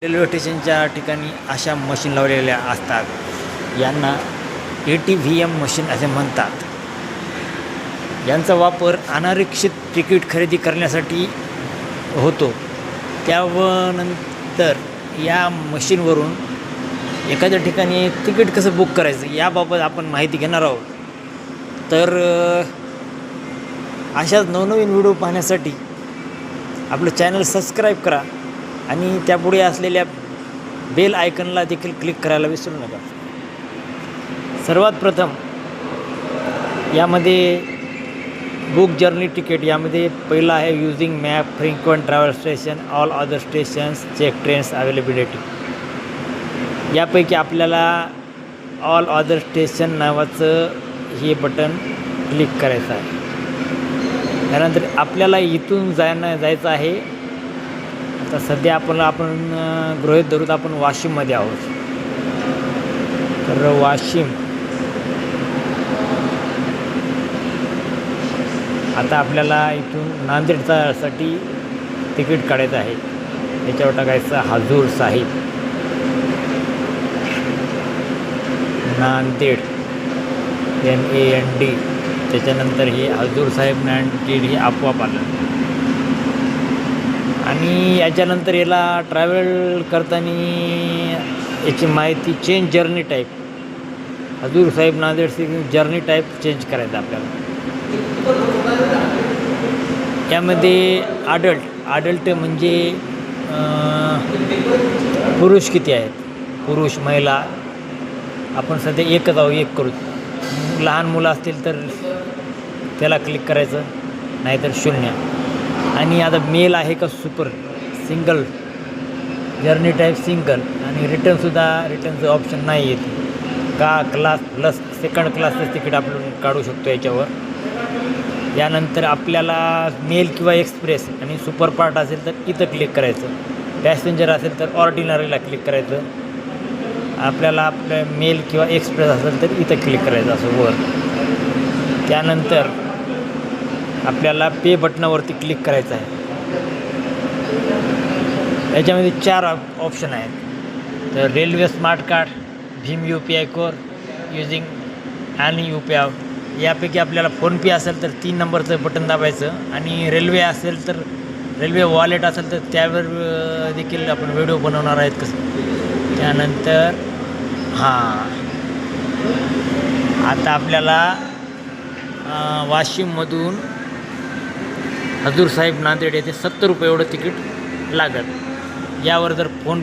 Railway स्टेशनच्या ठिकाणी अशा मशीन लावलेल्या असतात. यांना ATVM मशीन असे म्हणतात. यांचा वापर अनारक्षित तिकीट खरेदी करण्यासाठी होतो. त्यानंतर या मशीनवरून एखाद्या ठिकाणी तिकीट कसं बुक करायचं याबाबत आपण माहिती घेणार आहोत. तर अशाच नवनवीन व्हिडिओ पाहण्यासाठी आपलं चॅनल सबस्क्राईब करा आणि त्यापुढे असलेल्या बेल आयकनला देखील क्लिक करायला विसरू नका. सर्वात प्रथम यामध्ये बुक जर्नी तिकीट यामध्ये पहिला आहे using map, frequent travel station, all other stations, check trains availability. यापैकी आपल्याला ऑल अदर स्टेशन नावाचं हे बटन क्लिक करायचं आहे. त्यानंतर आपल्याला इथून जायचं आहे. आता सध्या आपण गृहीत धरूत आपण वाशिममध्ये आहोत. तर वाशिम आता आपल्याला इथून नांदेडसाठी तिकीट काढायचं आहे. त्याच्यावर टाकायचं हजूर साहिब नांदेड NAND. त्याच्यानंतर हे हजूर साहेब नांदेड हे आपोआप आलं. आणि याच्यानंतर याला ट्रॅव्हल करताना याची माहिती चेंज जर्नी टाईप हजूर साहेब नांदेड जर्नी टाईप चेंज करायचं आपल्याला. यामध्ये आडल्ट म्हणजे पुरुष किती आहेत, पुरुष महिला आपण सध्या एकच आहोत, एक करू. लहान मुलं असतील तर त्याला क्लिक करायचं, नाहीतर 0. आणि आता मेल आहे का super single journey type single. आणि रिटर्नचं ऑप्शन नाही येते का क्लास प्लस सेकंड क्लासचं तिकीट आपण काढू शकतो याच्यावर. यानंतर आपल्याला मेल किंवा एक्सप्रेस आणि सुपर पार्ट असेल तर इथं क्लिक करायचं. पॅसेंजर असेल तर ऑर्डिनरीला क्लिक करायचं. आपल्याला आपल्या मेल किंवा एक्सप्रेस असेल तर इथं क्लिक करायचं असं वर. त्यानंतर आपल्याला पे बटनावरती क्लिक करायचं आहे. याच्यामध्ये 4 ऑप्शन आहेत. तर railway smart card, Bhim UPI code using आणि UPI. यापैकी आपल्याला फोनपे असेल तर 3 नंबरचं बटन दाबायचं. आणि रेल्वे असेल तर रेल्वे वॉलेट असेल तर त्यावर देखील आपण व्हिडिओ बनवणार आहेत कसं. त्यानंतर आता आपल्याला वाशिममधून हजूर साहेब नांदेड येथे 70 रुपये एवढं तिकीट लागत. यावर जर फोन